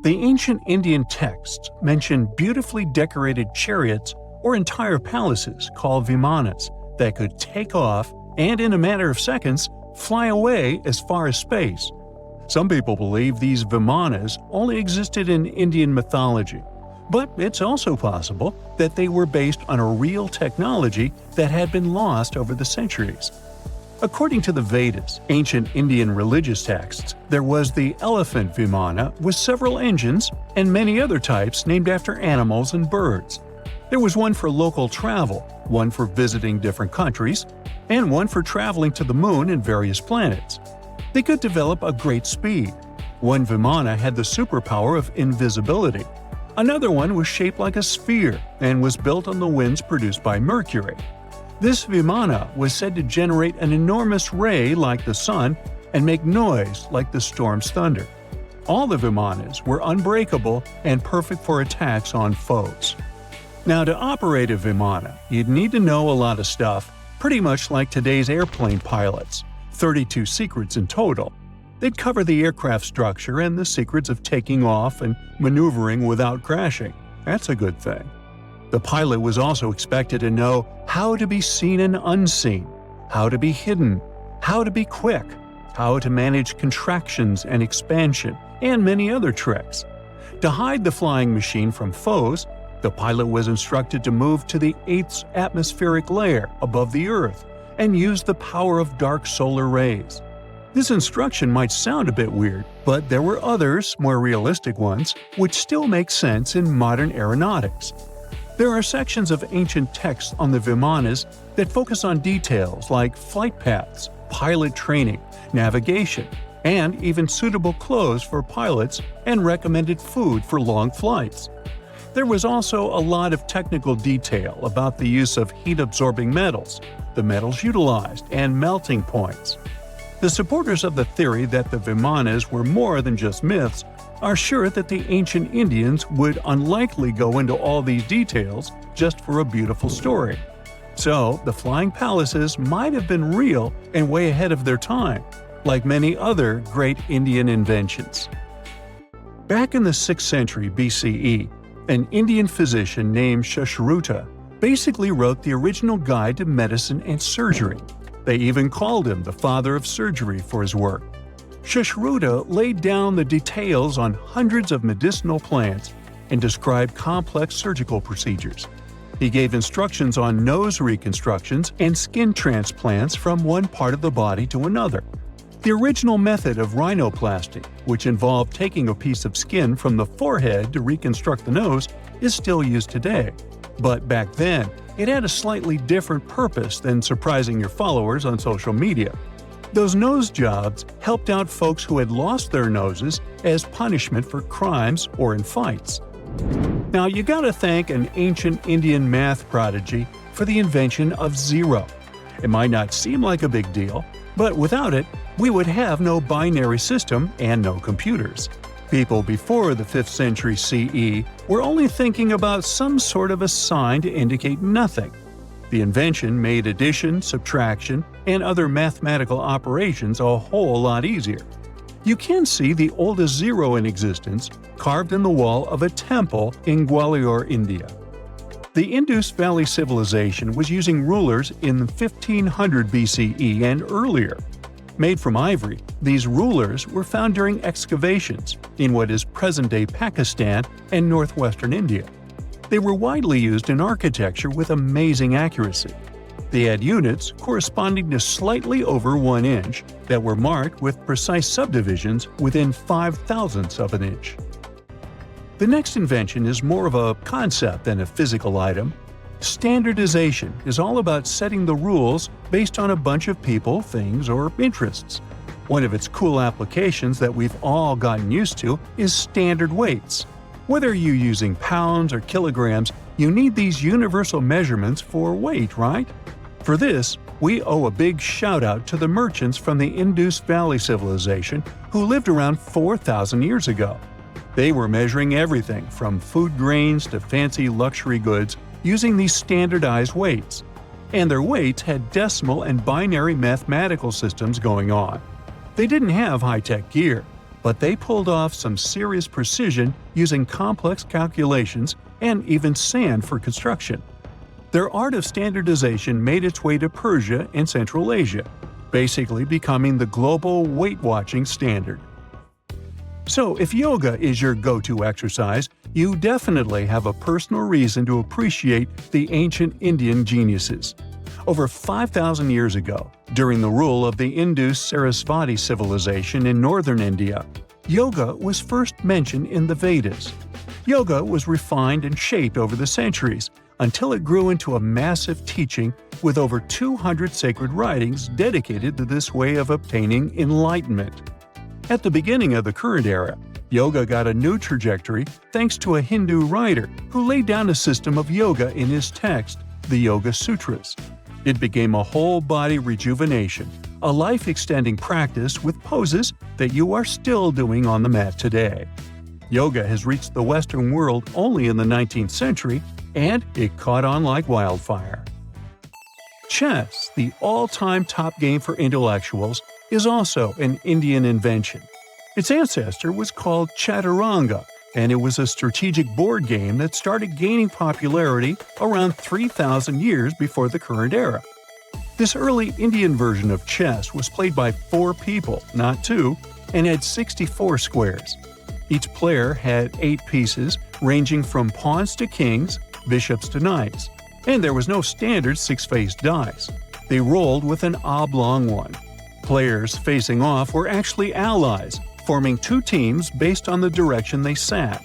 The ancient Indian texts mention beautifully decorated chariots or entire palaces called vimanas that could take off and, in a matter of seconds, fly away as far as space. Some people believe these vimanas only existed in Indian mythology, but it's also possible that they were based on a real technology that had been lost over the centuries. According to the Vedas, ancient Indian religious texts, there was the elephant vimana with several engines and many other types named after animals and birds. There was one for local travel, one for visiting different countries, and one for traveling to the moon and various planets. They could develop a great speed. One vimana had the superpower of invisibility. Another one was shaped like a sphere and was built on the winds produced by Mercury. This vimana was said to generate an enormous ray like the sun and make noise like the storm's thunder. All the vimanas were unbreakable and perfect for attacks on foes. Now, to operate a vimana, you'd need to know a lot of stuff, pretty much like today's airplane pilots, 32 secrets in total. They'd cover the aircraft structure and the secrets of taking off and maneuvering without crashing. That's a good thing. The pilot was also expected to know how to be seen and unseen, how to be hidden, how to be quick, how to manage contractions and expansion, and many other tricks. To hide the flying machine from foes, the pilot was instructed to move to the 8th atmospheric layer above the Earth and use the power of dark solar rays. This instruction might sound a bit weird, but there were others, more realistic ones, which still make sense in modern aeronautics. There are sections of ancient texts on the vimanas that focus on details like flight paths, pilot training, navigation, and even suitable clothes for pilots and recommended food for long flights. There was also a lot of technical detail about the use of heat-absorbing metals, the metals utilized, and melting points. The supporters of the theory that the vimanas were more than just myths are sure that the ancient Indians would unlikely go into all these details just for a beautiful story. So, the flying palaces might have been real and way ahead of their time, like many other great Indian inventions. Back in the 6th century BCE, an Indian physician named Sushruta basically wrote the original guide to medicine and surgery. They even called him the father of surgery for his work. Sushruta laid down the details on hundreds of medicinal plants and described complex surgical procedures. He gave instructions on nose reconstructions and skin transplants from one part of the body to another. The original method of rhinoplasty, which involved taking a piece of skin from the forehead to reconstruct the nose, is still used today. But back then, it had a slightly different purpose than surprising your followers on social media. Those nose jobs helped out folks who had lost their noses as punishment for crimes or in fights. Now, you gotta thank an ancient Indian math prodigy for the invention of zero. It might not seem like a big deal, but without it, we would have no binary system and no computers. People before the 5th century CE were only thinking about some sort of a sign to indicate nothing. The invention made addition, subtraction, and other mathematical operations a whole lot easier. You can see the oldest zero in existence carved in the wall of a temple in Gwalior, India. The Indus Valley Civilization was using rulers in 1500 BCE and earlier. Made from ivory, these rulers were found during excavations in what is present-day Pakistan and northwestern India. They were widely used in architecture with amazing accuracy. They had units corresponding to slightly over 1 inch that were marked with precise subdivisions within 5/1000ths of an inch. The next invention is more of a concept than a physical item. Standardization is all about setting the rules based on a bunch of people, things, or interests. One of its cool applications that we've all gotten used to is standard weights. Whether you're using pounds or kilograms, you need these universal measurements for weight, right? For this, we owe a big shout-out to the merchants from the Indus Valley Civilization who lived around 4,000 years ago. They were measuring everything from food grains to fancy luxury goods using these standardized weights. And their weights had decimal and binary mathematical systems going on. They didn't have high-tech gear. but they pulled off some serious precision using complex calculations and even sand for construction. Their art of standardization made its way to Persia and Central Asia, basically becoming the global weight-watching standard. So, if yoga is your go-to exercise, you definitely have a personal reason to appreciate the ancient Indian geniuses. Over 5,000 years ago, during the rule of the Indus-Sarasvati civilization in northern India, yoga was first mentioned in the Vedas. Yoga was refined and shaped over the centuries until it grew into a massive teaching with over 200 sacred writings dedicated to this way of obtaining enlightenment. At the beginning of the current era, yoga got a new trajectory thanks to a Hindu writer who laid down a system of yoga in his text, the Yoga Sutras. It became a whole-body rejuvenation, a life-extending practice with poses that you are still doing on the mat today. Yoga has reached the Western world only in the 19th century, and it caught on like wildfire. Chess, the all-time top game for intellectuals, is also an Indian invention. Its ancestor was called Chaturanga, and it was a strategic board game that started gaining popularity around 3,000 years before the current era. This early Indian version of chess was played by 4 people, not 2, and had 64 squares. Each player had 8 pieces, ranging from pawns to kings, bishops to knights, and there was no standard 6-faced dice. They rolled with an oblong one. Players facing off were actually allies, forming 2 teams based on the direction they sat.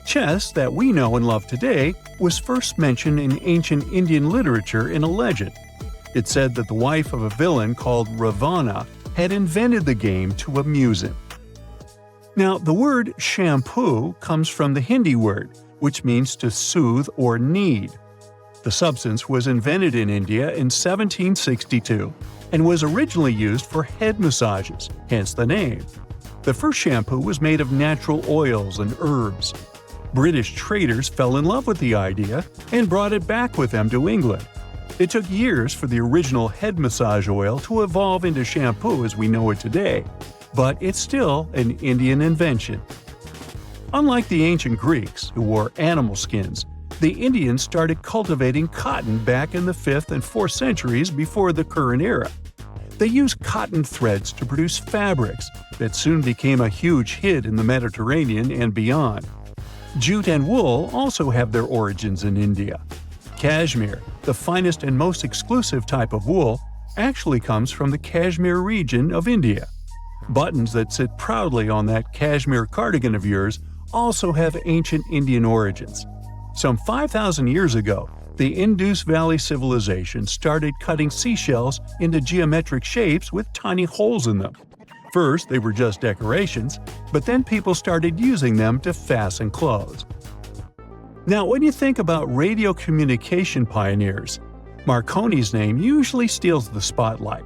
Chess, that we know and love today, was first mentioned in ancient Indian literature in a legend. It said that the wife of a villain called Ravana had invented the game to amuse him. Now, the word shampoo comes from the Hindi word, which means to soothe or knead. The substance was invented in India in 1762 and was originally used for head massages, hence the name. The first shampoo was made of natural oils and herbs. British traders fell in love with the idea and brought it back with them to England. It took years for the original head massage oil to evolve into shampoo as we know it today, but it's still an Indian invention. Unlike the ancient Greeks, who wore animal skins, the Indians started cultivating cotton back in the 5th and 4th centuries before the current era. They used cotton threads to produce fabrics that soon became a huge hit in the Mediterranean and beyond. Jute and wool also have their origins in India. Cashmere, the finest and most exclusive type of wool, actually comes from the Kashmir region of India. Buttons that sit proudly on that cashmere cardigan of yours also have ancient Indian origins. Some 5,000 years ago, the Indus Valley civilization started cutting seashells into geometric shapes with tiny holes in them. First, they were just decorations, but then people started using them to fasten clothes. Now, when you think about radio communication pioneers, Marconi's name usually steals the spotlight.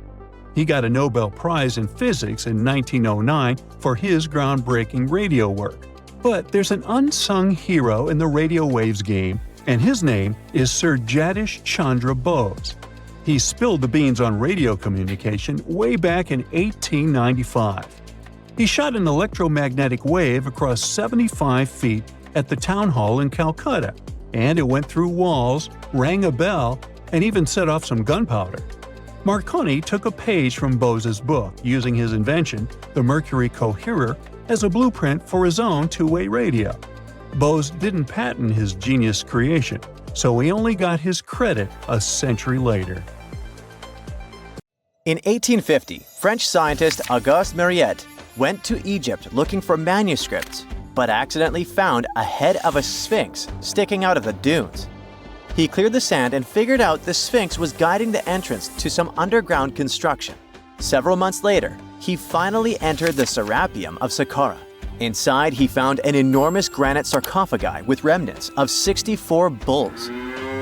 He got a Nobel Prize in Physics in 1909 for his groundbreaking radio work. But there's an unsung hero in the radio waves game, and his name is Sir Jagdish Chandra Bose. He spilled the beans on radio communication way back in 1895. He shot an electromagnetic wave across 75 feet at the town hall in Calcutta, and it went through walls, rang a bell, and even set off some gunpowder. Marconi took a page from Bose's book, using his invention, the Mercury Coherer, as a blueprint for his own two-way radio. Bose didn't patent his genius creation, so he only got his credit a century later. In 1850, French scientist Auguste Mariette went to Egypt looking for manuscripts, but accidentally found a head of a sphinx sticking out of the dunes. He cleared the sand and figured out the sphinx was guiding the entrance to some underground construction. Several months later, he finally entered the Serapeum of Saqqara. Inside, he found an enormous granite sarcophagi with remnants of 64 bulls.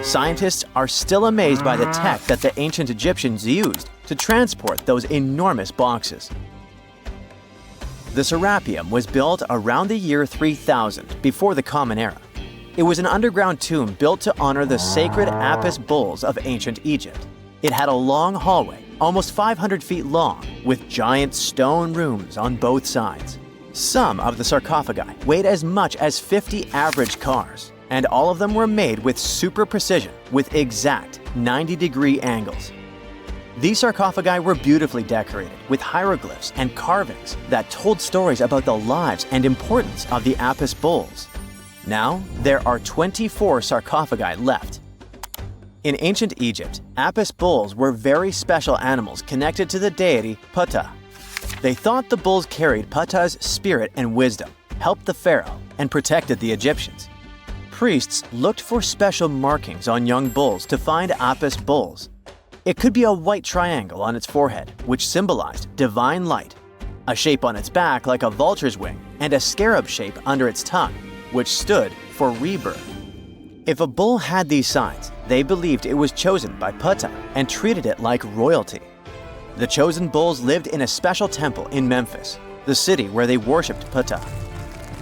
Scientists are still amazed by the tech that the ancient Egyptians used to transport those enormous boxes. The Serapeum was built around the year 3000 before the Common Era. It was an underground tomb built to honor the sacred Apis bulls of ancient Egypt. It had a long hallway, almost 500 feet long, with giant stone rooms on both sides. Some of the sarcophagi weighed as much as 50 average cars, and all of them were made with super precision with exact 90-degree angles. These sarcophagi were beautifully decorated with hieroglyphs and carvings that told stories about the lives and importance of the Apis bulls. Now, there are 24 sarcophagi left. In ancient Egypt, Apis bulls were very special animals connected to the deity Ptah. They thought the bulls carried Ptah's spirit and wisdom, helped the pharaoh, and protected the Egyptians. Priests looked for special markings on young bulls to find Apis bulls. It could be a white triangle on its forehead, which symbolized divine light, a shape on its back like a vulture's wing, and a scarab shape under its tongue, which stood for rebirth. If a bull had these signs, they believed it was chosen by Ptah and treated it like royalty. The chosen bulls lived in a special temple in Memphis, the city where they worshipped Ptah.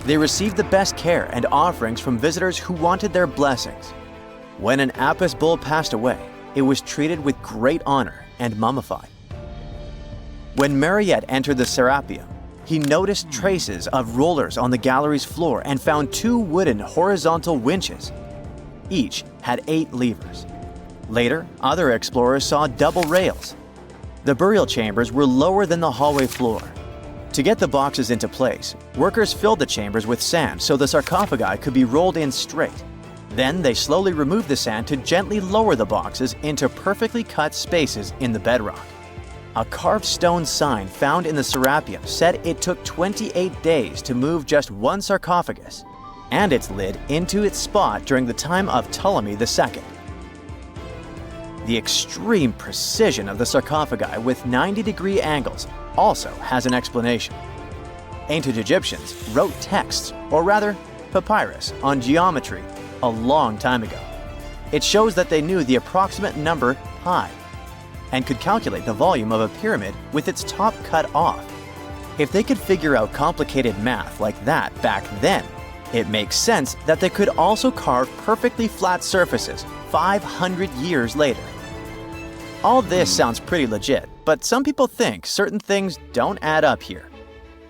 They received the best care and offerings from visitors who wanted their blessings. When an Apis bull passed away, it was treated with great honor and mummified. When Mariette entered the Serapeum, he noticed traces of rollers on the gallery's floor and found 2 wooden horizontal winches. Each had 8 levers. Later, other explorers saw double rails. The burial chambers were lower than the hallway floor. To get the boxes into place, workers filled the chambers with sand so the sarcophagi could be rolled in straight. Then they slowly removed the sand to gently lower the boxes into perfectly cut spaces in the bedrock. A carved stone sign found in the Serapeum said it took 28 days to move just one sarcophagus and its lid into its spot during the time of Ptolemy II. The extreme precision of the sarcophagi with 90-degree angles also has an explanation. Ancient Egyptians wrote texts, or rather, papyrus, on geometry a long time ago. It shows that they knew the approximate number pi and could calculate the volume of a pyramid with its top cut off. If they could figure out complicated math like that back then, it makes sense that they could also carve perfectly flat surfaces 500 years later. All this sounds pretty legit, but some people think certain things don't add up here.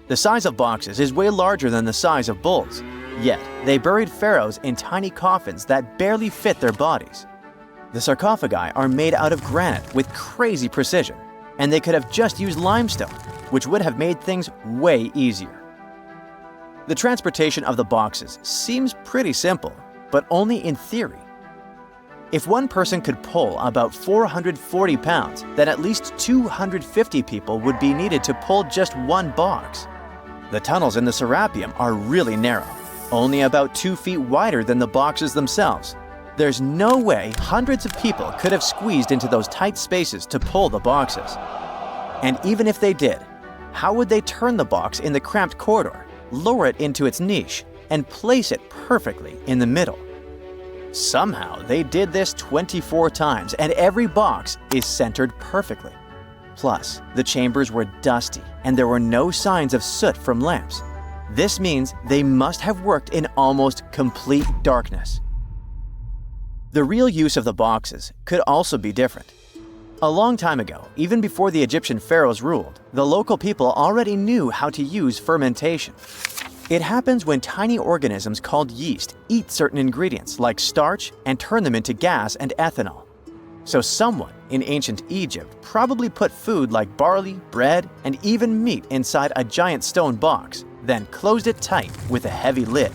The size of boxes is way larger than the size of bulls, yet they buried pharaohs in tiny coffins that barely fit their bodies. The sarcophagi are made out of granite with crazy precision, and they could have just used limestone, which would have made things way easier. The transportation of the boxes seems pretty simple, but only in theory. If one person could pull about 440 pounds, then at least 250 people would be needed to pull just one box. The tunnels in the Serapeum are really narrow, only about 2 feet wider than the boxes themselves. There's no way hundreds of people could have squeezed into those tight spaces to pull the boxes. And even if they did, how would they turn the box in the cramped corridor, lower it into its niche, and place it perfectly in the middle? Somehow, they did this 24 times, and every box is centered perfectly. Plus, the chambers were dusty, and there were no signs of soot from lamps. This means they must have worked in almost complete darkness. The real use of the boxes could also be different. A long time ago, even before the Egyptian pharaohs ruled, the local people already knew how to use fermentation. It happens when tiny organisms called yeast eat certain ingredients like starch and turn them into gas and ethanol. So someone in ancient Egypt probably put food like barley, bread, and even meat inside a giant stone box, then closed it tight with a heavy lid.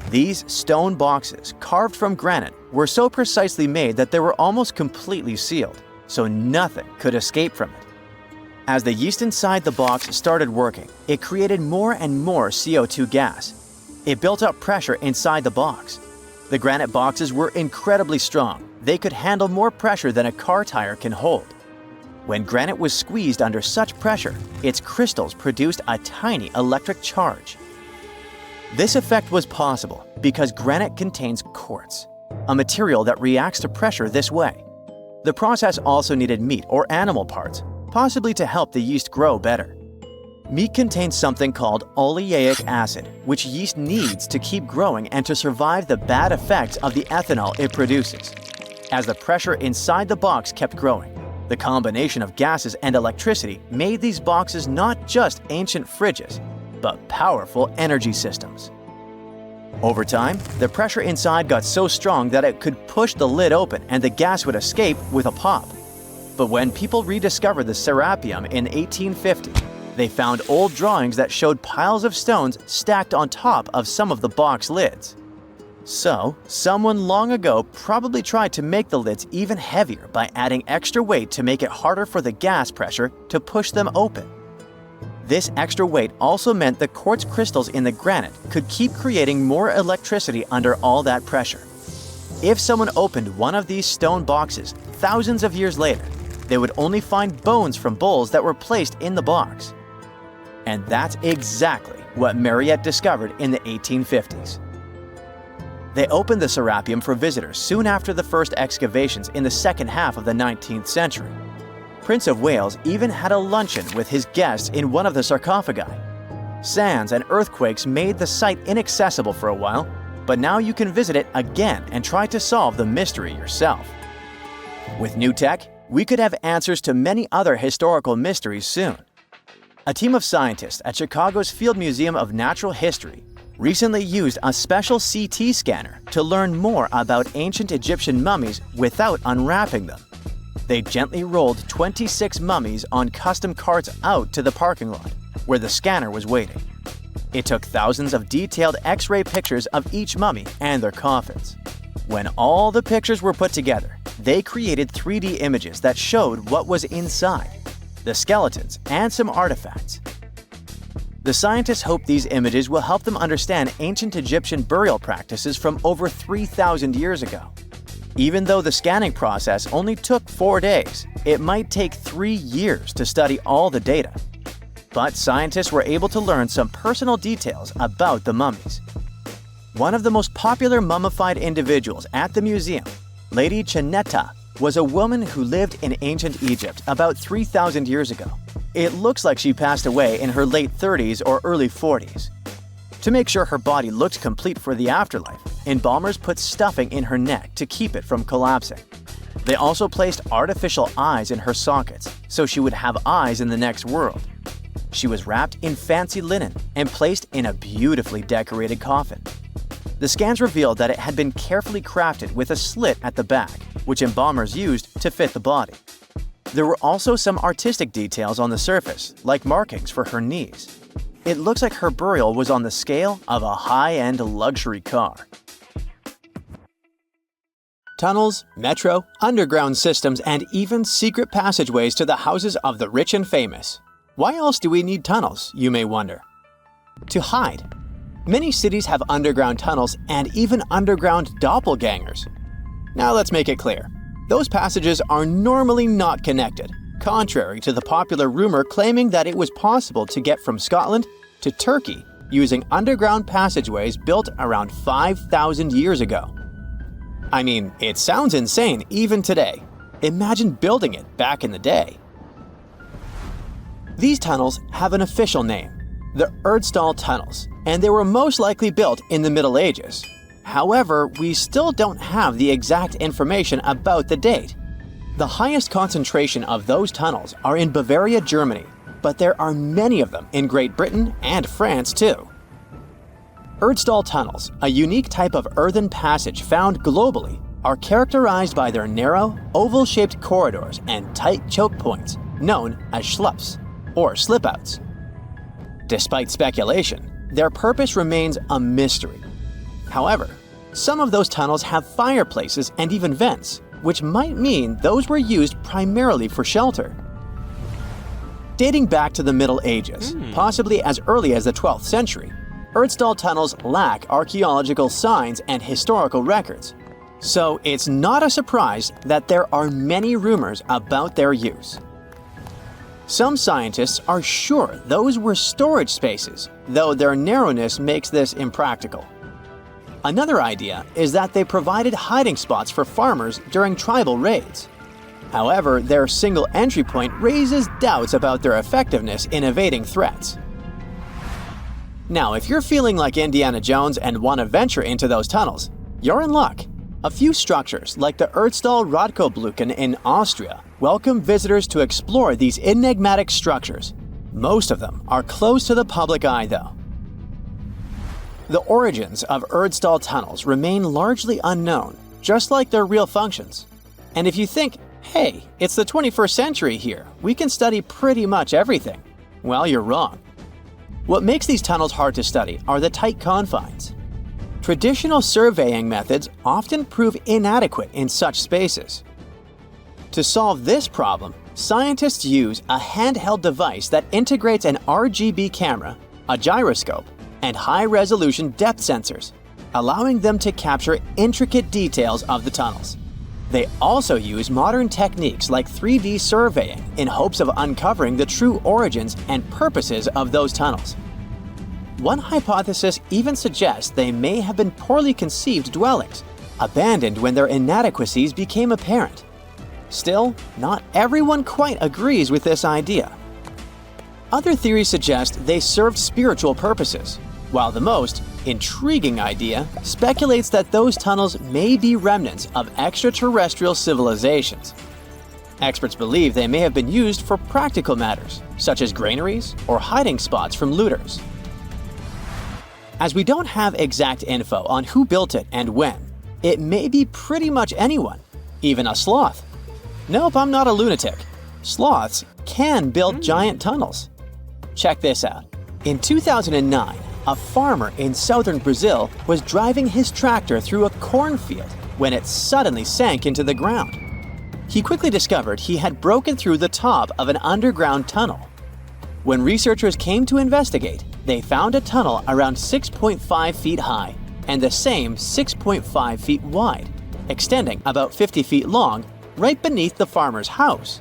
These stone boxes, carved from granite, were so precisely made that they were almost completely sealed, so nothing could escape from it. As the yeast inside the box started working, it created more and more CO2 gas. It built up pressure inside the box. The granite boxes were incredibly strong. They could handle more pressure than a car tire can hold. When granite was squeezed under such pressure, its crystals produced a tiny electric charge. This effect was possible because granite contains quartz, a material that reacts to pressure this way. The process also needed meat or animal parts, possibly to help the yeast grow better. Meat contains something called oleic acid, which yeast needs to keep growing and to survive the bad effects of the ethanol it produces. As the pressure inside the box kept growing, the combination of gases and electricity made these boxes not just ancient fridges, but powerful energy systems. Over time, the pressure inside got so strong that it could push the lid open and the gas would escape with a pop. But when people rediscovered the Serapeum in 1850, they found old drawings that showed piles of stones stacked on top of some of the box lids. So, someone long ago probably tried to make the lids even heavier by adding extra weight to make it harder for the gas pressure to push them open. This extra weight also meant the quartz crystals in the granite could keep creating more electricity under all that pressure. If someone opened one of these stone boxes thousands of years later, they would only find bones from bulls that were placed in the box. And that's exactly what Mariette discovered in the 1850s. They opened the Serapeum for visitors soon after the first excavations in the second half of the 19th century. Prince of Wales even had a luncheon with his guests in one of the sarcophagi. Sands and earthquakes made the site inaccessible for a while, but now you can visit it again and try to solve the mystery yourself. With new tech, we could have answers to many other historical mysteries soon. A team of scientists at Chicago's Field Museum of Natural History recently used a special CT scanner to learn more about ancient Egyptian mummies without unwrapping them. They gently rolled 26 mummies on custom carts out to the parking lot, where the scanner was waiting. It took thousands of detailed X-ray pictures of each mummy and their coffins. When all the pictures were put together, they created 3D images that showed what was inside, the skeletons, and some artifacts. The scientists hope these images will help them understand ancient Egyptian burial practices from over 3,000 years ago. Even though the scanning process only took 4 days, it might take 3 years to study all the data. But scientists were able to learn some personal details about the mummies. One of the most popular mummified individuals at the museum, Lady Chineta, was a woman who lived in ancient Egypt about 3,000 years ago. It looks like she passed away in her late 30s or early 40s. To make sure her body looked complete for the afterlife, embalmers put stuffing in her neck to keep it from collapsing. They also placed artificial eyes in her sockets, so she would have eyes in the next world. She was wrapped in fancy linen and placed in a beautifully decorated coffin. The scans revealed that it had been carefully crafted with a slit at the back, which embalmers used to fit the body. There were also some artistic details on the surface, like markings for her knees. It looks like her burial was on the scale of a high-end luxury car. Tunnels, metro, underground systems, and even secret passageways to the houses of the rich and famous. Why else do we need tunnels, you may wonder? To hide. Many cities have underground tunnels and even underground doppelgangers. Now let's make it clear. Those passages are normally not connected, contrary to the popular rumor claiming that it was possible to get from Scotland to Turkey using underground passageways built around 5,000 years ago. I mean, it sounds insane even today. Imagine building it back in the day. These tunnels have an official name, the Erdstall Tunnels, and they were most likely built in the Middle Ages. However, we still don't have the exact information about the date. The highest concentration of those tunnels are in Bavaria, Germany, but there are many of them in Great Britain and France too. Erdstall tunnels, a unique type of earthen passage found globally, are characterized by their narrow, oval-shaped corridors and tight choke points, known as schlups, or slip-outs. Despite speculation, their purpose remains a mystery. However, some of those tunnels have fireplaces and even vents, which might mean those were used primarily for shelter. Dating back to the Middle Ages, possibly as early as the 12th century, Erdstall tunnels lack archaeological signs and historical records. So it's not a surprise that there are many rumors about their use. Some scientists are sure those were storage spaces, though their narrowness makes this impractical. Another idea is that they provided hiding spots for farmers during tribal raids. However, their single entry point raises doubts about their effectiveness in evading threats. Now, if you're feeling like Indiana Jones and want to venture into those tunnels, you're in luck. A few structures, like the Erdstall Radkobluken in Austria, welcome visitors to explore these enigmatic structures. Most of them are closed to the public eye, though. The origins of Erdstall tunnels remain largely unknown, just like their real functions. And if you think, hey, it's the 21st century here, we can study pretty much everything, well, you're wrong. What makes these tunnels hard to study are the tight confines. Traditional surveying methods often prove inadequate in such spaces. To solve this problem, scientists use a handheld device that integrates an RGB camera, a gyroscope, and high-resolution depth sensors, allowing them to capture intricate details of the tunnels. They also use modern techniques like 3D surveying in hopes of uncovering the true origins and purposes of those tunnels. One hypothesis even suggests they may have been poorly conceived dwellings, abandoned when their inadequacies became apparent. Still, not everyone quite agrees with this idea. Other theories suggest they served spiritual purposes, while the most intriguing idea speculates that those tunnels may be remnants of extraterrestrial civilizations. Experts believe they may have been used for practical matters, such as granaries or hiding spots from looters. As we don't have exact info on who built it and when, it may be pretty much anyone, even a sloth. Nope, I'm not a lunatic. Sloths can build giant tunnels. Check this out. In 2009, a farmer in southern Brazil was driving his tractor through a cornfield when it suddenly sank into the ground. He quickly discovered he had broken through the top of an underground tunnel. When researchers came to investigate, they found a tunnel around 6.5 feet high and the same 6.5 feet wide, extending about 50 feet long right beneath the farmer's house.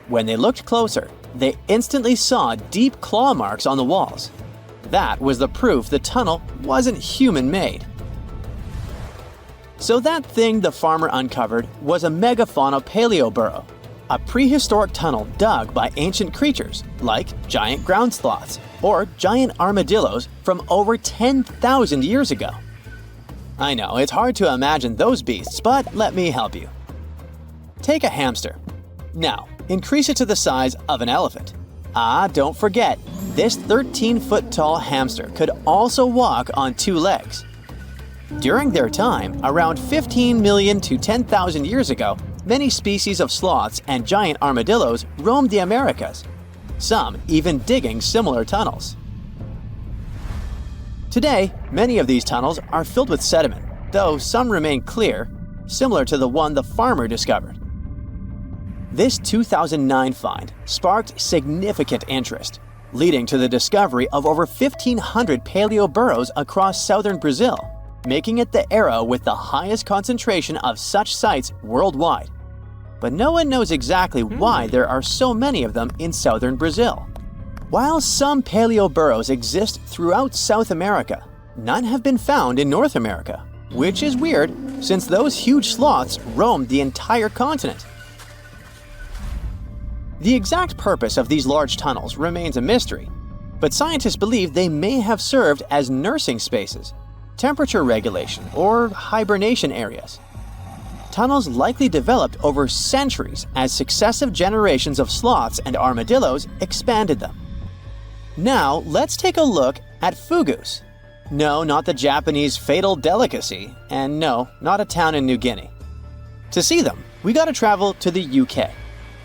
When they looked closer, they instantly saw deep claw marks on the walls. That was the proof the tunnel wasn't human-made. So that thing the farmer uncovered was a megafauna paleoburrow, a prehistoric tunnel dug by ancient creatures like giant ground sloths or giant armadillos from over 10,000 years ago. I know, it's hard to imagine those beasts, but let me help you. Take a hamster. Now, increase it to the size of an elephant. Don't forget, this 13-foot-tall hamster could also walk on two legs. During their time, around 15 million to 10,000 years ago, many species of sloths and giant armadillos roamed the Americas, some even digging similar tunnels. Today, many of these tunnels are filled with sediment, though some remain clear, similar to the one the farmer discovered. This 2009 find sparked significant interest, leading to the discovery of over 1,500 paleoburrows across southern Brazil, making it the era with the highest concentration of such sites worldwide. But no one knows exactly why there are so many of them in southern Brazil. While some paleoburrows exist throughout South America, none have been found in North America, which is weird since those huge sloths roamed the entire continent. The exact purpose of these large tunnels remains a mystery, but scientists believe they may have served as nursing spaces, temperature regulation, or hibernation areas. Tunnels likely developed over centuries as successive generations of sloths and armadillos expanded them. Now, let's take a look at fugus. No, not the Japanese fatal delicacy, and no, not a town in New Guinea. To see them, we gotta travel to the UK.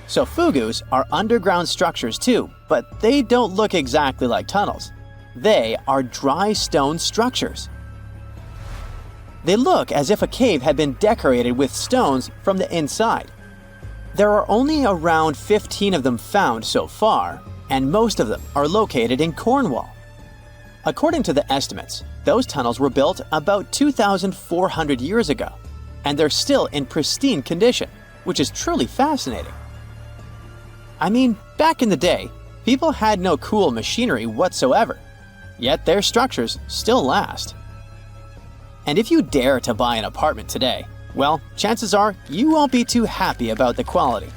So fugus are underground structures too, but they don't look exactly like tunnels. They are dry stone structures. They look as if a cave had been decorated with stones from the inside. There are only around 15 of them found so far, and most of them are located in Cornwall. According to the estimates, those tunnels were built about 2,400 years ago, and they're still in pristine condition, which is truly fascinating. I mean, back in the day, people had no cool machinery whatsoever, yet their structures still last. And if you dare to buy an apartment today, well, chances are you won't be too happy about the quality.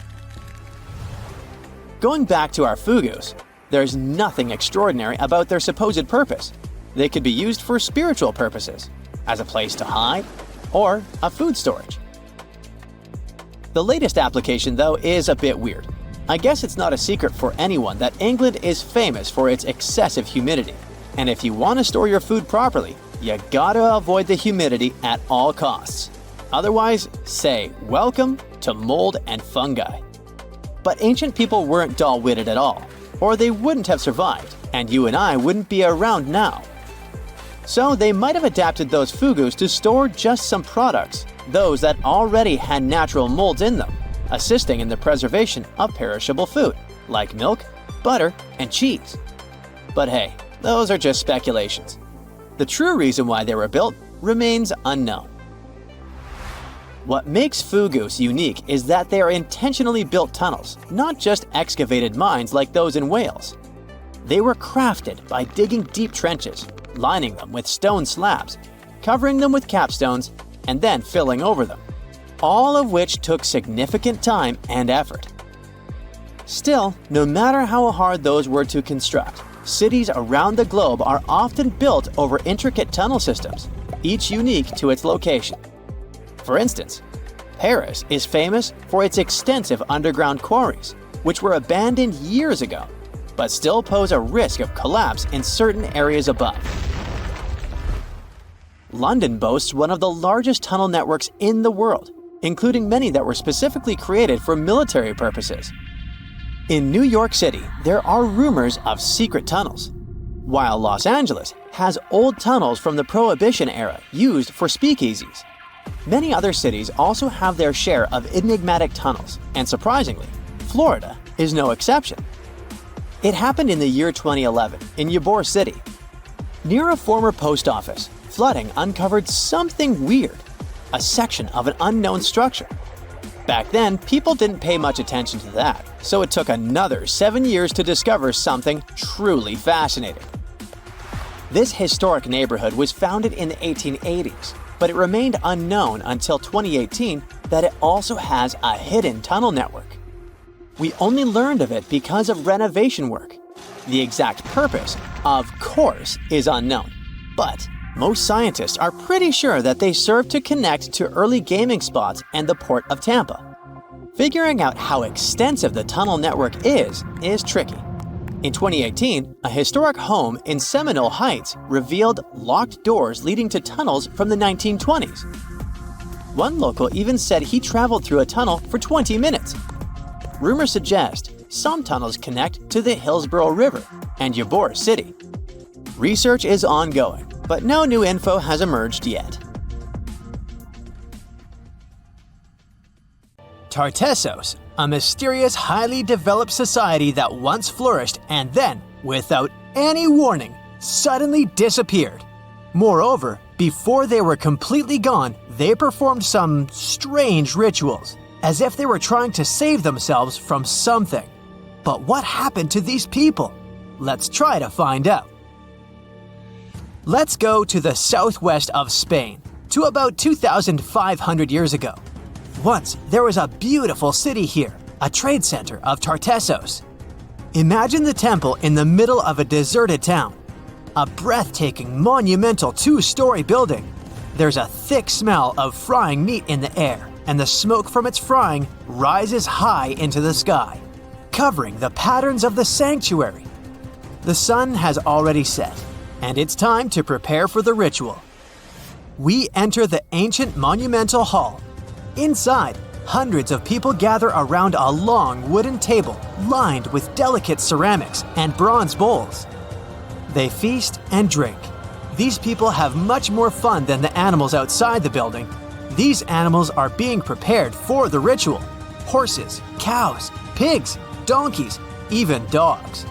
Going back to our fugus, there's nothing extraordinary about their supposed purpose. They could be used for spiritual purposes, as a place to hide, or a food storage. The latest application, though, is a bit weird. I guess it's not a secret for anyone that England is famous for its excessive humidity. And if you want to store your food properly, you gotta avoid the humidity at all costs. Otherwise, say welcome to mold and fungi. But ancient people weren't dull-witted at all, or they wouldn't have survived, and you and I wouldn't be around now. So they might have adapted those fugus to store just some products, those that already had natural molds in them, assisting in the preservation of perishable food, like milk, butter, and cheese. But hey, those are just speculations. The true reason why they were built remains unknown. What makes fugus unique is that they are intentionally built tunnels, not just excavated mines like those in Wales. They were crafted by digging deep trenches, lining them with stone slabs, covering them with capstones, and then filling over them, all of which took significant time and effort. Still, no matter how hard those were to construct, cities around the globe are often built over intricate tunnel systems, each unique to its location. For instance, Paris is famous for its extensive underground quarries, which were abandoned years ago, but still pose a risk of collapse in certain areas above. London boasts one of the largest tunnel networks in the world, including many that were specifically created for military purposes. In New York City, there are rumors of secret tunnels, while Los Angeles has old tunnels from the Prohibition era used for speakeasies. Many other cities also have their share of enigmatic tunnels, and surprisingly, Florida is no exception. It happened in the year 2011 in Ybor City. Near a former post office, flooding uncovered something weird, a section of an unknown structure. Back then, people didn't pay much attention to that, so it took another 7 years to discover something truly fascinating. This historic neighborhood was founded in the 1880s, but it remained unknown until 2018 that it also has a hidden tunnel network. We only learned of it because of renovation work. The exact purpose, of course, is unknown, but most scientists are pretty sure that they serve to connect to early gaming spots and the port of Tampa. Figuring out how extensive the tunnel network is tricky. In 2018, a historic home in Seminole Heights revealed locked doors leading to tunnels from the 1920s. One local even said he traveled through a tunnel for 20 minutes. Rumors suggest some tunnels connect to the Hillsborough River and Ybor City. Research is ongoing, but no new info has emerged yet. Tartessos, a mysterious, highly developed society that once flourished and then, without any warning, suddenly disappeared. Moreover, before they were completely gone, they performed some strange rituals, as if they were trying to save themselves from something. But what happened to these people? Let's try to find out. Let's go to the southwest of Spain, to about 2,500 years ago. Once, there was a beautiful city here, a trade center of Tartessos. Imagine the temple in the middle of a deserted town. A breathtaking, monumental 2-story building. There's a thick smell of frying meat in the air, and the smoke from its frying rises high into the sky, covering the patterns of the sanctuary. The sun has already set, and it's time to prepare for the ritual. We enter the ancient monumental hall. Inside, hundreds of people gather around a long wooden table lined with delicate ceramics and bronze bowls. They feast and drink. These people have much more fun than the animals outside the building. These animals are being prepared for the ritual. Horses, cows, pigs, donkeys, even dogs.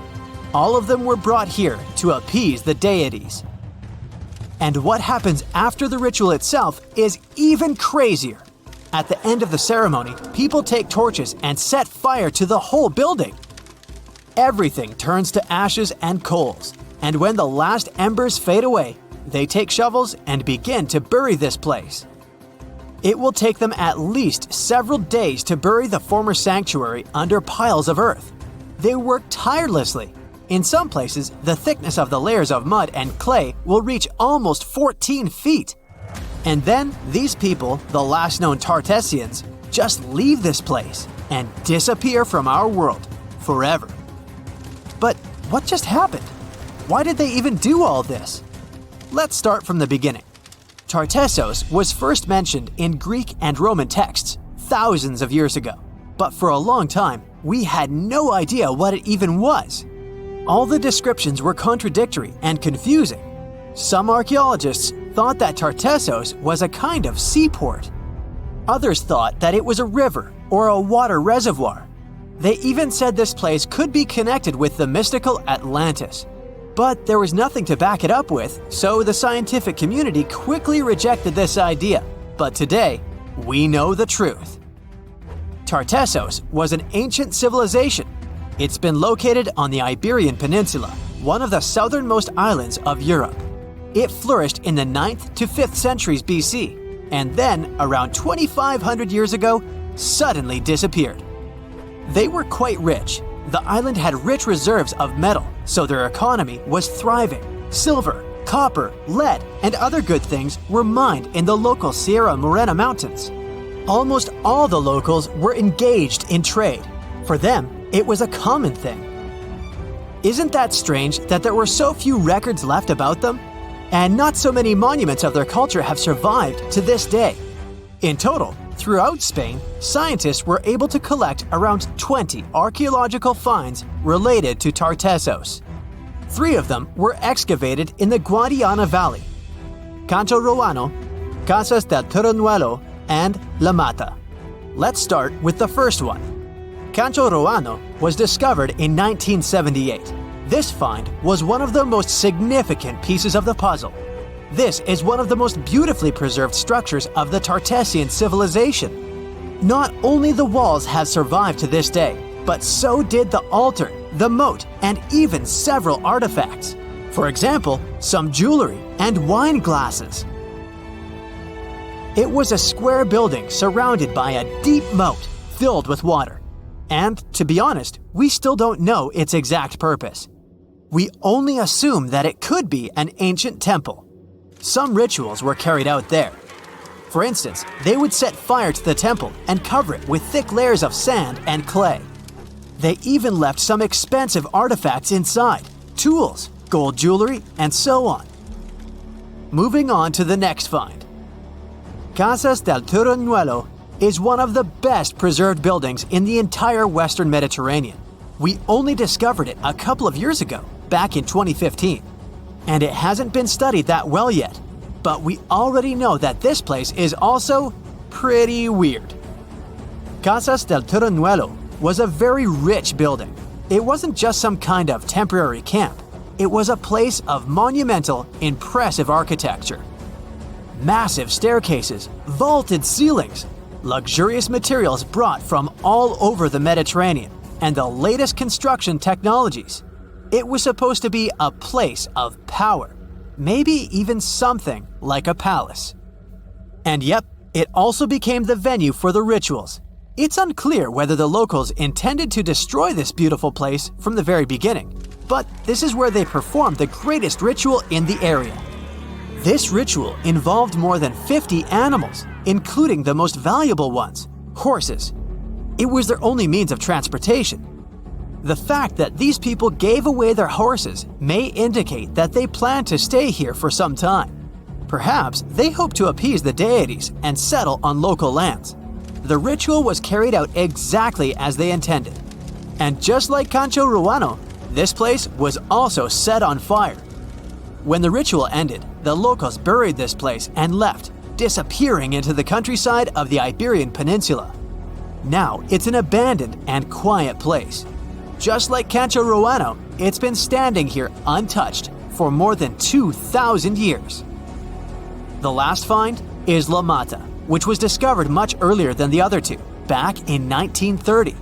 All of them were brought here to appease the deities. And what happens after the ritual itself is even crazier. At the end of the ceremony, people take torches and set fire to the whole building. Everything turns to ashes and coals, and when the last embers fade away, they take shovels and begin to bury this place. It will take them at least several days to bury the former sanctuary under piles of earth. They work tirelessly. In some places, the thickness of the layers of mud and clay will reach almost 14 feet. And then, these people, the last known Tartessians, just leave this place. and disappear from our world forever. But what just happened? Why did they even do all this? Let's start from the beginning. Tartessos was first mentioned in Greek and Roman texts thousands of years ago, but for a long time, we had no idea what it even was. All the descriptions were contradictory and confusing. Some archaeologists thought that Tartessos was a kind of seaport. Others thought that it was a river or a water reservoir. They even said this place could be connected with the mystical Atlantis. But there was nothing to back it up with, so the scientific community quickly rejected this idea. But today, we know the truth. Tartessos was an ancient civilization. It's been located on the Iberian Peninsula, one of the southernmost islands of Europe. It flourished in the 9th to 5th centuries BC, and then, around 2,500 years ago, suddenly disappeared. They were quite rich. The island had rich reserves of metal, so their economy was thriving. Silver, copper, lead, and other good things were mined in the local Sierra Morena Mountains. Almost all the locals were engaged in trade. For them, it was a common thing. Isn't that strange that there were so few records left about them? And not so many monuments of their culture have survived to this day. In total, throughout Spain, scientists were able to collect around 20 archaeological finds related to Tartessos. 3 of them were excavated in the Guadiana Valley: Cancho Ruano, Casas del Turunuelo, and La Mata. Let's start with the first one. Cancho Ruano was discovered in 1978. This find was one of the most significant pieces of the puzzle. This is one of the most beautifully preserved structures of the Tartessian civilization. Not only the walls have survived to this day, but so did the altar, the moat, and even several artifacts. For example, some jewelry and wine glasses. It was a square building surrounded by a deep moat filled with water. And, to be honest, we still don't know its exact purpose. We only assume that it could be an ancient temple. Some rituals were carried out there. For instance, they would set fire to the temple and cover it with thick layers of sand and clay. They even left some expensive artifacts inside, tools, gold jewelry, and so on. Moving on to the next find. Casas del Turunuelo is one of the best preserved buildings in the entire Western Mediterranean. We only discovered it a couple of years ago, back in 2015. And it hasn't been studied that well yet. But we already know that this place is also pretty weird. Casas del Turunuelo was a very rich building. It wasn't just some kind of temporary camp. It was a place of monumental, impressive architecture. Massive staircases, vaulted ceilings, luxurious materials brought from all over the Mediterranean, and the latest construction technologies. It was supposed to be a place of power, maybe even something like a palace. And yep, it also became the venue for the rituals. It's unclear whether the locals intended to destroy this beautiful place from the very beginning, but this is where they performed the greatest ritual in the area. This ritual involved more than 50 animals, including the most valuable ones, horses. It was their only means of transportation. The fact that these people gave away their horses may indicate that they plan to stay here for some time. Perhaps they hope to appease the deities and settle on local lands. The ritual was carried out exactly as they intended. And just like Cancho Ruano, this place was also set on fire. When the ritual ended, the locals buried this place and left, disappearing into the countryside of the Iberian Peninsula. Now it's an abandoned and quiet place. Just like Cancho Ruano, it's been standing here untouched for more than 2,000 years. The last find is La Mata, which was discovered much earlier than the other two, back in 1930.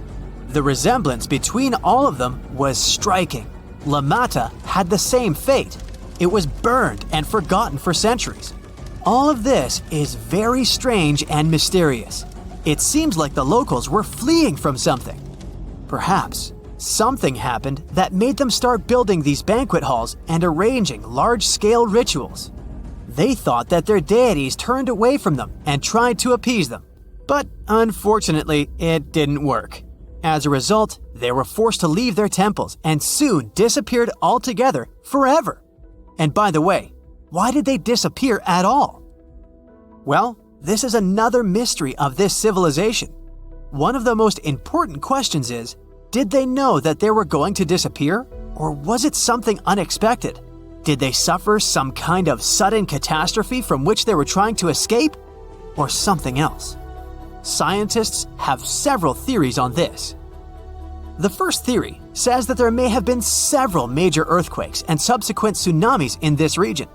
The resemblance between all of them was striking. La Mata had the same fate. It was burned and forgotten for centuries. All of this is very strange and mysterious. It seems like the locals were fleeing from something. Perhaps something happened that made them start building these banquet halls and arranging large-scale rituals. They thought that their deities turned away from them and tried to appease them. But unfortunately, it didn't work. As a result, they were forced to leave their temples and soon disappeared altogether forever. And by the way, why did they disappear at all? Well, this is another mystery of this civilization. One of the most important questions is, did they know that they were going to disappear? Or was it something unexpected? Did they suffer some kind of sudden catastrophe from which they were trying to escape? Or something else? Scientists have several theories on this. The first theory says that there may have been several major earthquakes and subsequent tsunamis in this region.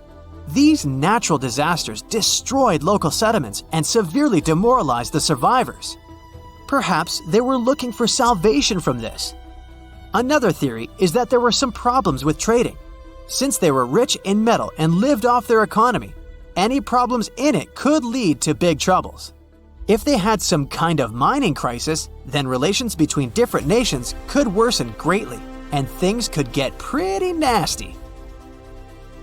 These natural disasters destroyed local settlements and severely demoralized the survivors. Perhaps they were looking for salvation from this. Another theory is that there were some problems with trading. Since they were rich in metal and lived off their economy, any problems in it could lead to big troubles. If they had some kind of mining crisis, then relations between different nations could worsen greatly, and things could get pretty nasty.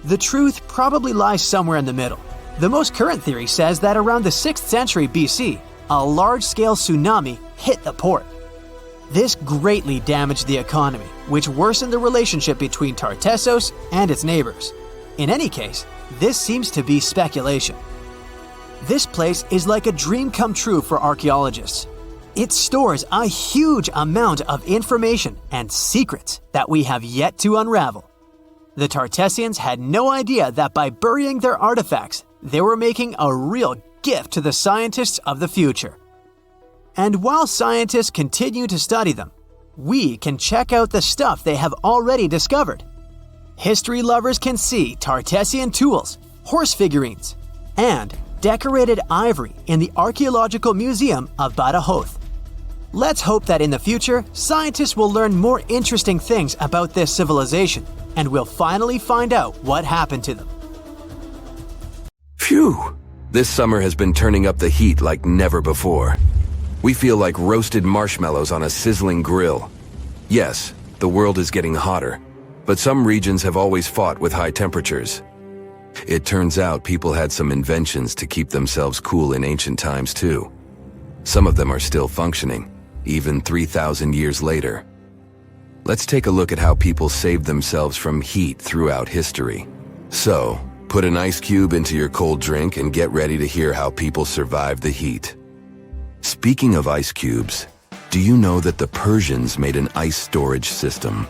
The truth probably lies somewhere in the middle. The most current theory says that around the 6th century BC, a large-scale tsunami hit the port. This greatly damaged the economy, which worsened the relationship between Tartessos and its neighbors. In any case, this seems to be speculation. This place is like a dream come true for archaeologists. It stores a huge amount of information and secrets that we have yet to unravel. The Tartessians had no idea that by burying their artifacts, they were making a real gift to the scientists of the future. And while scientists continue to study them, we can check out the stuff they have already discovered. History lovers can see Tartessian tools, horse figurines, and decorated ivory in the Archaeological Museum of Badajoz. Let's hope that in the future, scientists will learn more interesting things about this civilization, and we'll finally find out what happened to them. Phew! This summer has been turning up the heat like never before. We feel like roasted marshmallows on a sizzling grill. Yes, the world is getting hotter, but some regions have always fought with high temperatures. It turns out people had some inventions to keep themselves cool in ancient times too. Some of them are still functioning, even 3,000 years later. Let's take a look at how people saved themselves from heat throughout history. So, put an ice cube into your cold drink and get ready to hear how people survived the heat. Speaking of ice cubes, do you know that the Persians made an ice storage system?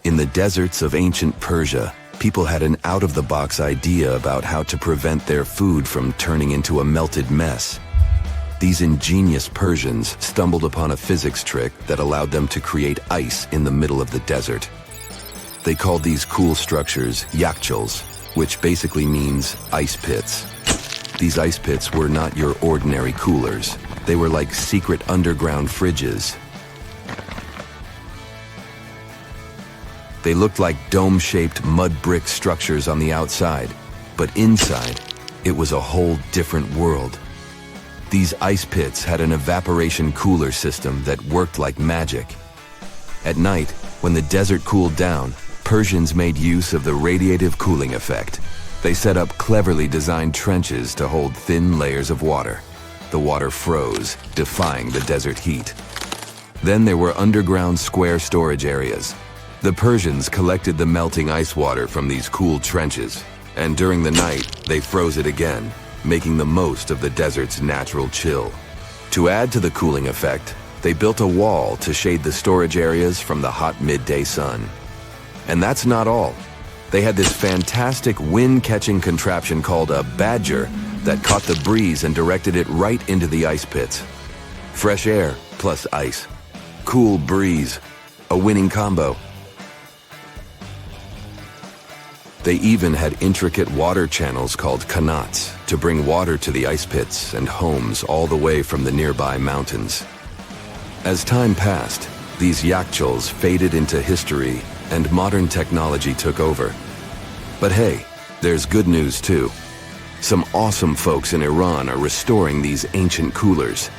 In the deserts of ancient Persia, people had an out-of-the-box idea about how to prevent their food from turning into a melted mess. These ingenious Persians stumbled upon a physics trick that allowed them to create ice in the middle of the desert. They called these cool structures yakhchals, which basically means ice pits. These ice pits were not your ordinary coolers. They were like secret underground fridges. They looked like dome-shaped mud brick structures on the outside, but inside, it was a whole different world. These ice pits had an evaporation cooler system that worked like magic. At night, when the desert cooled down, Persians made use of the radiative cooling effect. They set up cleverly designed trenches to hold thin layers of water. The water froze, defying the desert heat. Then there were underground square storage areas. The Persians collected the melting ice water from these cool trenches, and during the night, they froze it again, making the most of the desert's natural chill. To add to the cooling effect, they built a wall to shade the storage areas from the hot midday sun. And that's not all. They had this fantastic wind-catching contraption called a badger that caught the breeze and directed it right into the ice pits. Fresh air plus ice. Cool breeze. A winning combo. They even had intricate water channels called qanats to bring water to the ice pits and homes all the way from the nearby mountains. As time passed, these yakhchals faded into history and modern technology took over. But hey, there's good news too. Some awesome folks in Iran are restoring these ancient coolers.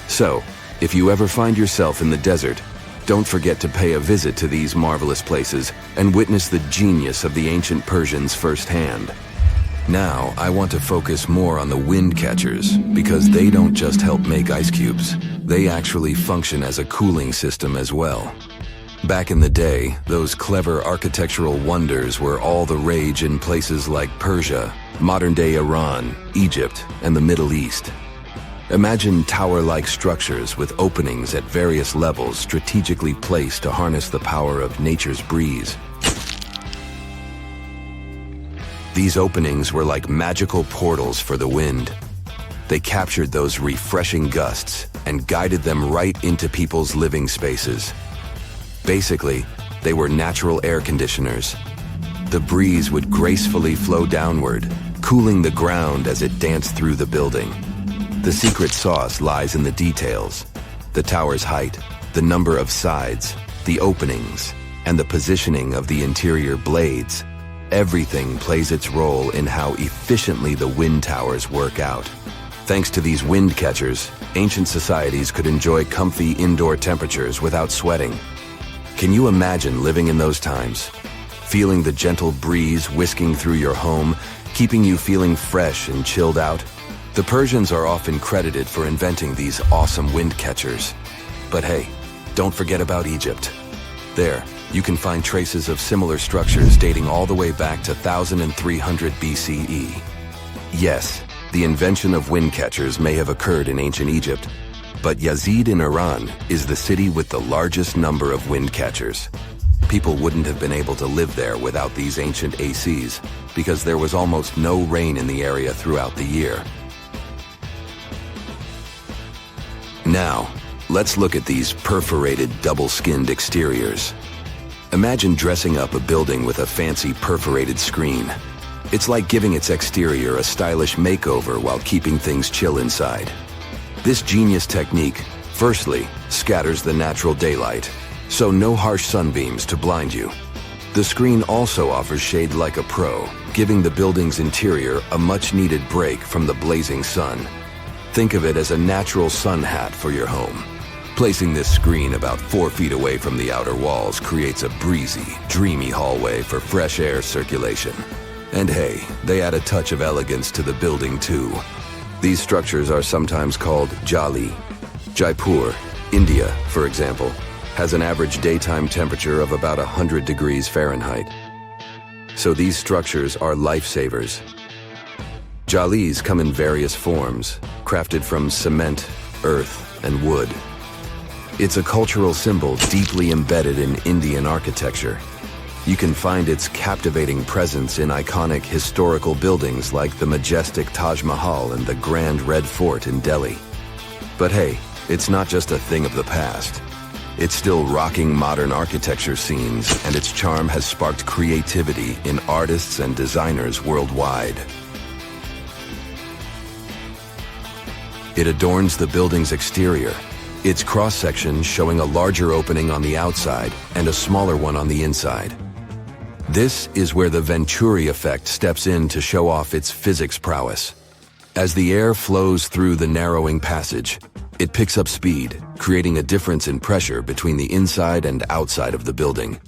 So, if you ever find yourself in the desert, don't forget to pay a visit to these marvelous places and witness the genius of the ancient Persians firsthand. Now, I want to focus more on the wind catchers because they don't just help make ice cubes. They actually function as a cooling system as well. Back in the day, those clever architectural wonders were all the rage in places like Persia, modern-day Iran, Egypt, and the Middle East. Imagine tower-like structures with openings at various levels strategically placed to harness the power of nature's breeze. These openings were like magical portals for the wind. They captured those refreshing gusts and guided them right into people's living spaces. Basically, they were natural air conditioners. The breeze would gracefully flow downward, cooling the ground as it danced through the building. The secret sauce lies in the details: the tower's height, the number of sides, the openings, and the positioning of the interior blades. Everything plays its role in how efficiently the wind towers work out. Thanks to these wind catchers, ancient societies could enjoy comfy indoor temperatures without sweating. Can you imagine living in those times? Feeling the gentle breeze whisking through your home, keeping you feeling fresh and chilled out? The Persians are often credited for inventing these awesome wind catchers. But hey, don't forget about Egypt. There, you can find traces of similar structures dating all the way back to 1300 BCE. Yes, the invention of wind catchers may have occurred in ancient Egypt, but Yazid in Iran is the city with the largest number of wind catchers. People wouldn't have been able to live there without these ancient ACs because there was almost no rain in the area throughout the year. Now, let's look at these perforated double-skinned exteriors. Imagine dressing up a building with a fancy perforated screen. It's like giving its exterior a stylish makeover while keeping things chill inside. This genius technique, firstly, scatters the natural daylight, so no harsh sunbeams to blind you. The screen also offers shade like a pro, giving the building's interior a much-needed break from the blazing sun. Think of it as a natural sun hat for your home. Placing this screen about 4 feet away from the outer walls creates a breezy, dreamy hallway for fresh air circulation. And hey, they add a touch of elegance to the building too. These structures are sometimes called jali. Jaipur, India, for example, has an average daytime temperature of about 100 degrees Fahrenheit. So these structures are lifesavers. Jalis come in various forms, crafted from cement, earth, and wood. It's a cultural symbol deeply embedded in Indian architecture. You can find its captivating presence in iconic historical buildings like the majestic Taj Mahal and the Grand Red Fort in Delhi. But hey, it's not just a thing of the past. It's still rocking modern architecture scenes, and its charm has sparked creativity in artists and designers worldwide. It adorns the building's exterior, its cross-section showing a larger opening on the outside and a smaller one on the inside. This is where the Venturi effect steps in to show off its physics prowess. As the air flows through the narrowing passage, it picks up speed, creating a difference in pressure between the inside and outside of the building.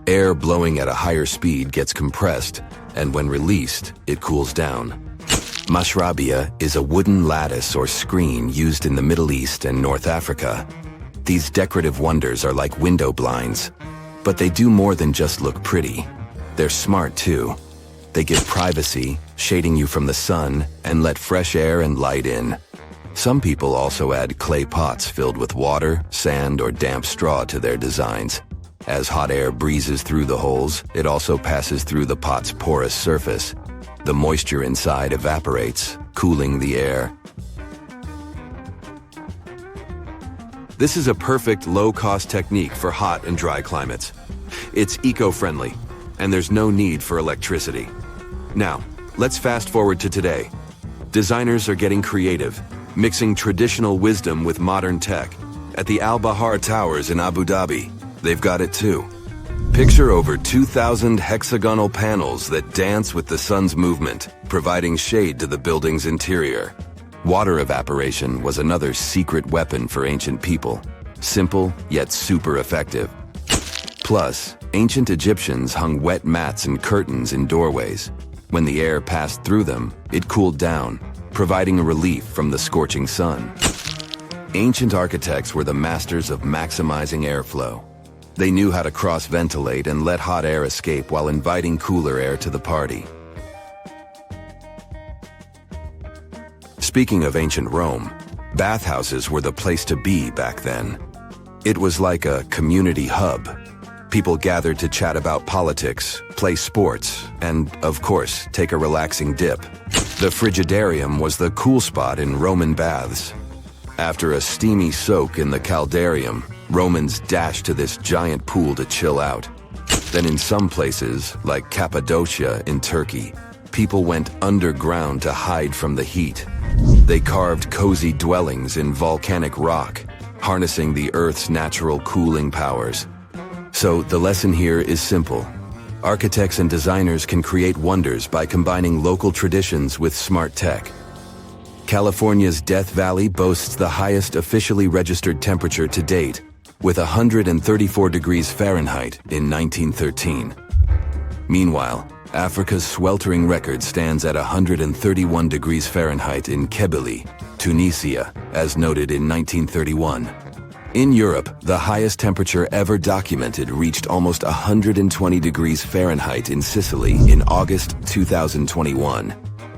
Air blowing at a higher speed gets compressed, and when released, it cools down. Mashrabia is a wooden lattice or screen used in the Middle East and North Africa. These decorative wonders are like window blinds, but they do more than just look pretty. They're smart too. They give privacy, shading you from the sun, and let fresh air and light in. Some people also add clay pots filled with water, sand, or damp straw to their designs. As hot air breezes through the holes, it also passes through the pot's porous surface. The moisture inside evaporates, cooling the air. This is a perfect low-cost technique for hot and dry climates. It's eco-friendly, and there's no need for electricity. Now, let's fast forward to today. Designers are getting creative, mixing traditional wisdom with modern tech. At the Al Bahar Towers in Abu Dhabi, they've got it too. Picture over 2,000 hexagonal panels that dance with the sun's movement, providing shade to the building's interior. Water evaporation was another secret weapon for ancient people. Simple, yet super effective. Plus, ancient Egyptians hung wet mats and curtains in doorways. When the air passed through them, it cooled down, providing a relief from the scorching sun. Ancient architects were the masters of maximizing airflow. They knew how to cross-ventilate and let hot air escape while inviting cooler air to the party. Speaking of ancient Rome, bathhouses were the place to be back then. It was like a community hub. People gathered to chat about politics, play sports, and, of course, take a relaxing dip. The frigidarium was the cool spot in Roman baths. After a steamy soak in the caldarium, Romans dashed to this giant pool to chill out. Then in some places, like Cappadocia in Turkey, people went underground to hide from the heat. They carved cozy dwellings in volcanic rock, harnessing the Earth's natural cooling powers. So the lesson here is simple. Architects and designers can create wonders by combining local traditions with smart tech. California's Death Valley boasts the highest officially registered temperature to date, with 134 degrees Fahrenheit in 1913. Meanwhile, Africa's sweltering record stands at 131 degrees Fahrenheit in Kebili, Tunisia, as noted in 1931. In Europe, the highest temperature ever documented reached almost 120 degrees Fahrenheit in Sicily in August 2021.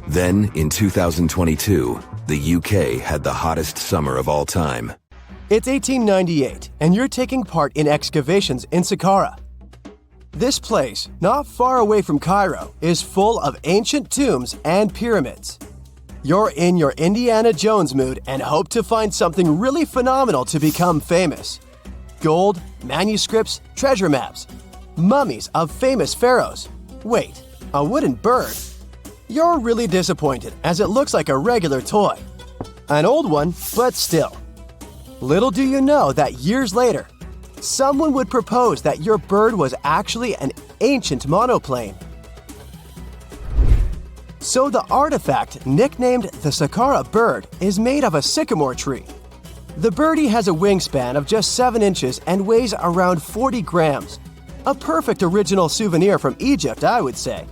Then, in 2022, the UK had the hottest summer of all time. It's 1898, and you're taking part in excavations in Saqqara. This place, not far away from Cairo, is full of ancient tombs and pyramids. You're in your Indiana Jones mood and hope to find something really phenomenal to become famous. Gold, manuscripts, treasure maps, mummies of famous pharaohs. Wait, a wooden bird? You're really disappointed as it looks like a regular toy. An old one, but still. Little do you know that years later, someone would propose that your bird was actually an ancient monoplane. So the artifact, nicknamed the Saqqara bird, is made of a sycamore tree. The birdie has a wingspan of just 7 inches and weighs around 40 grams. A perfect original souvenir from Egypt, I would say.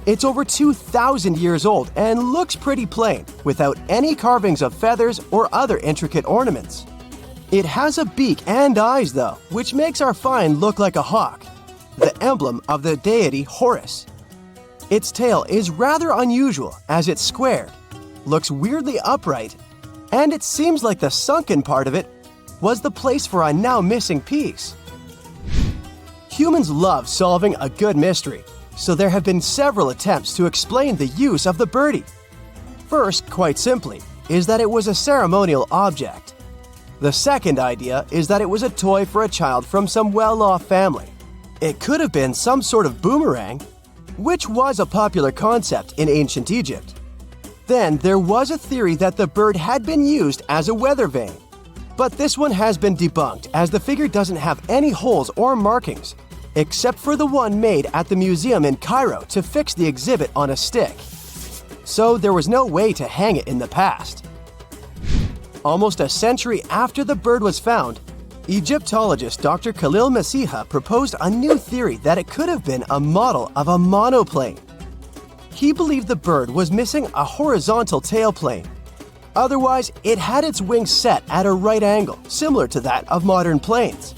It's over 2,000 years old and looks pretty plain, without any carvings of feathers or other intricate ornaments. It has a beak and eyes, though, which makes our find look like a hawk, the emblem of the deity Horus. Its tail is rather unusual as it's squared, looks weirdly upright, and it seems like the sunken part of it was the place for a now missing piece. Humans love solving a good mystery, so there have been several attempts to explain the use of the birdie. First, quite simply, is that it was a ceremonial object. The second idea is that it was a toy for a child from some well-off family. It could have been some sort of boomerang, which was a popular concept in ancient Egypt. Then there was a theory that the bird had been used as a weather vane. But this one has been debunked as the figure doesn't have any holes or markings, except for the one made at the museum in Cairo to fix the exhibit on a stick. So there was no way to hang it in the past. Almost a century after the bird was found, Egyptologist Dr. Khalil Masiha proposed a new theory that it could have been a model of a monoplane. He believed the bird was missing a horizontal tailplane. Otherwise, it had its wings set at a right angle, similar to that of modern planes.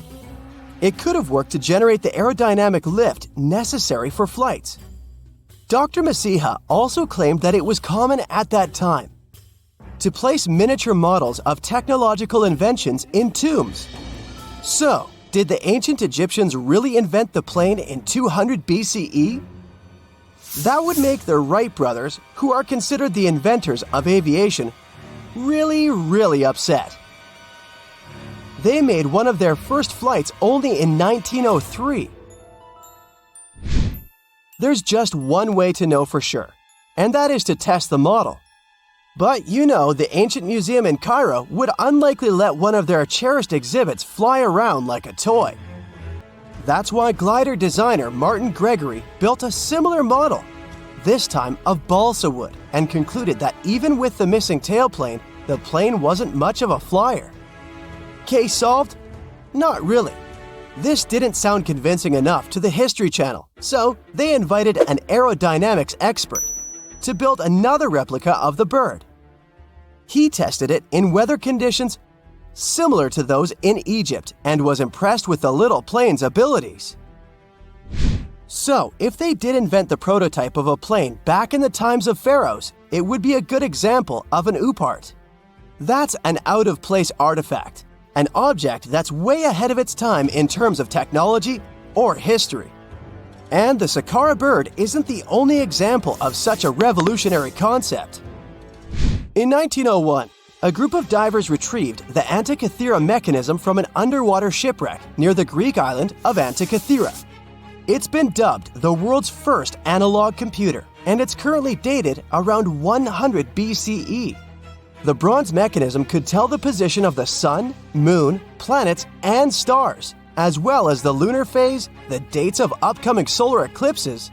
It could have worked to generate the aerodynamic lift necessary for flights. Dr. Masiha also claimed that it was common at that time to place miniature models of technological inventions in tombs. So, did the ancient Egyptians really invent the plane in 200 BCE? That would make the Wright brothers, who are considered the inventors of aviation, really upset. They made one of their first flights only in 1903. There's just one way to know for sure, and that is to test the model. But you know, the ancient museum in Cairo would unlikely let one of their cherished exhibits fly around like a toy. That's why glider designer Martin Gregory built a similar model, this time of balsa wood, and concluded that even with the missing tailplane, the plane wasn't much of a flyer. Case solved? Not really. This didn't sound convincing enough to the History Channel, so they invited an aerodynamics expert to build another replica of the bird. He tested it in weather conditions similar to those in Egypt and was impressed with the little plane's abilities. So, if they did invent the prototype of a plane back in the times of pharaohs, it would be a good example of an oopart. That's an out-of-place artifact, an object that's way ahead of its time in terms of technology or history. And the Saqqara bird isn't the only example of such a revolutionary concept. In 1901, a group of divers retrieved the Antikythera mechanism from an underwater shipwreck near the Greek island of Antikythera. It's been dubbed the world's first analog computer, and it's currently dated around 100 BCE. The bronze mechanism could tell the position of the sun, moon, planets, and stars, as well as the lunar phase, the dates of upcoming solar eclipses,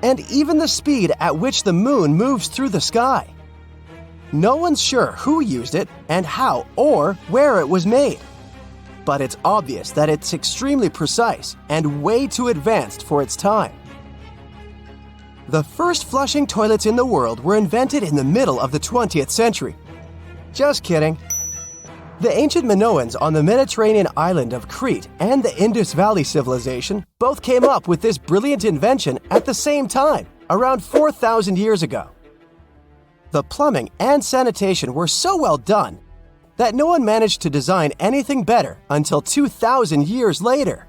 and even the speed at which the moon moves through the sky. No one's sure who used it and how or where it was made. But it's obvious that it's extremely precise and way too advanced for its time. The first flushing toilets in the world were invented in the middle of the 20th century. Just kidding. The ancient Minoans on the Mediterranean island of Crete and the Indus Valley civilization both came up with this brilliant invention at the same time, around 4,000 years ago. The plumbing and sanitation were so well done that no one managed to design anything better until 2,000 years later.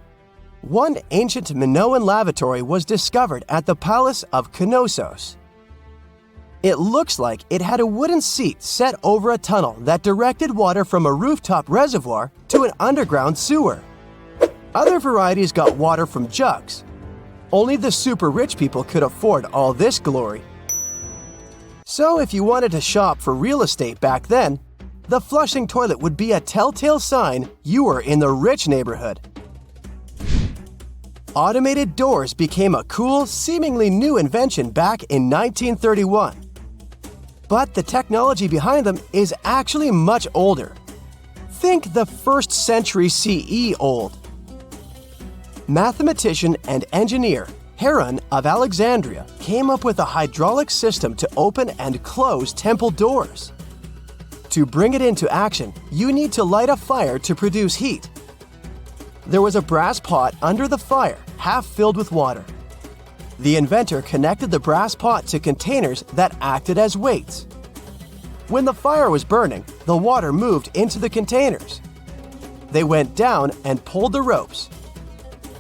One ancient Minoan lavatory was discovered at the Palace of Knossos. It looks like it had a wooden seat set over a tunnel that directed water from a rooftop reservoir to an underground sewer. Other varieties got water from jugs. Only the super rich people could afford all this glory. So if you wanted to shop for real estate back then, the flushing toilet would be a telltale sign you were in the rich neighborhood. Automated doors became a cool, seemingly new invention back in 1931. But the technology behind them is actually much older. Think the 1st century CE old. Mathematician and engineer Heron of Alexandria came up with a hydraulic system to open and close temple doors. To bring it into action, you need to light a fire to produce heat. There was a brass pot under the fire, half filled with water. The inventor connected the brass pot to containers that acted as weights. When the fire was burning, the water moved into the containers. They went down and pulled the ropes.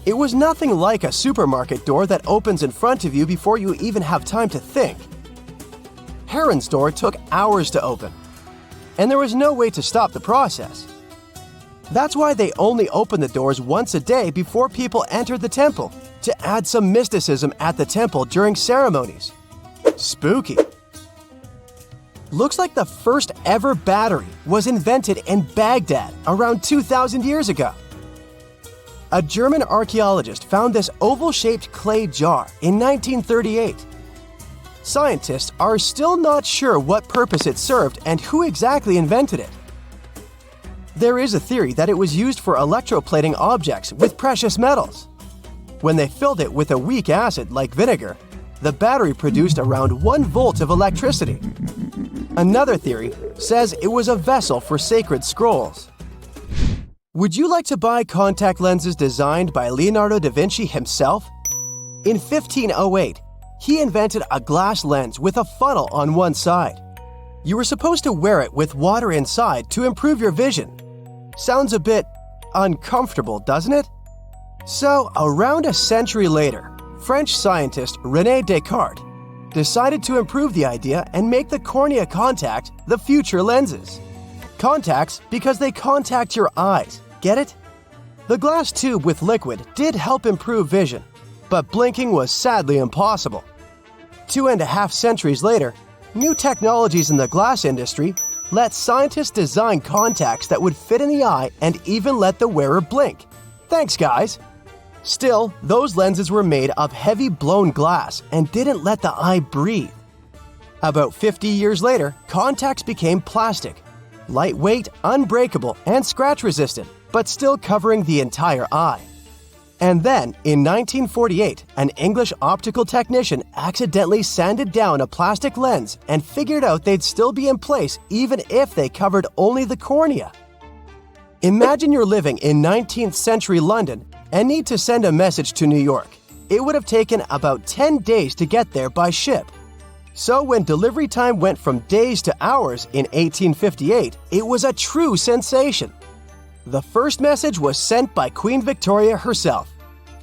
It was nothing like a supermarket door that opens in front of you before you even have time to think. Heron's door took hours to open, and there was no way to stop the process. That's why they only opened the doors once a day before people entered the temple, to add some mysticism at the temple during ceremonies. Spooky. Looks like the first ever battery was invented in Baghdad around 2,000 years ago. A German archaeologist found this oval-shaped clay jar in 1938. Scientists are still not sure what purpose it served and who exactly invented it. There is a theory that it was used for electroplating objects with precious metals. When they filled it with a weak acid like vinegar, the battery produced around 1 volt of electricity. Another theory says it was a vessel for sacred scrolls. Would you like to buy contact lenses designed by Leonardo da Vinci himself? In 1508, he invented a glass lens with a funnel on one side. You were supposed to wear it with water inside to improve your vision. Sounds a bit uncomfortable, doesn't it? So, around a century later, French scientist René Descartes decided to improve the idea and make the cornea contact the future lenses. Contacts because they contact your eyes, get it? The glass tube with liquid did help improve vision, but blinking was sadly impossible. 2.5 centuries later, new technologies in the glass industry let scientists design contacts that would fit in the eye and even let the wearer blink. Thanks, guys! Still, those lenses were made of heavy blown glass and didn't let the eye breathe. About 50 years later, contacts became plastic, lightweight, unbreakable, and scratch-resistant, but still covering the entire eye. And then, in 1948, an English optical technician accidentally sanded down a plastic lens and figured out they'd still be in place even if they covered only the cornea. Imagine you're living in 19th century London and need to send a message to New York. It would have taken about 10 days to get there by ship. So when delivery time went from days to hours in 1858, it was a true sensation. The first message was sent by Queen Victoria herself.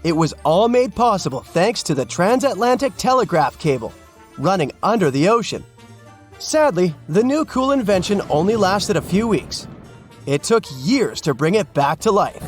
It was all made possible thanks to the transatlantic telegraph cable, running under the ocean. Sadly, the new cool invention only lasted a few weeks. It took years to bring it back to life.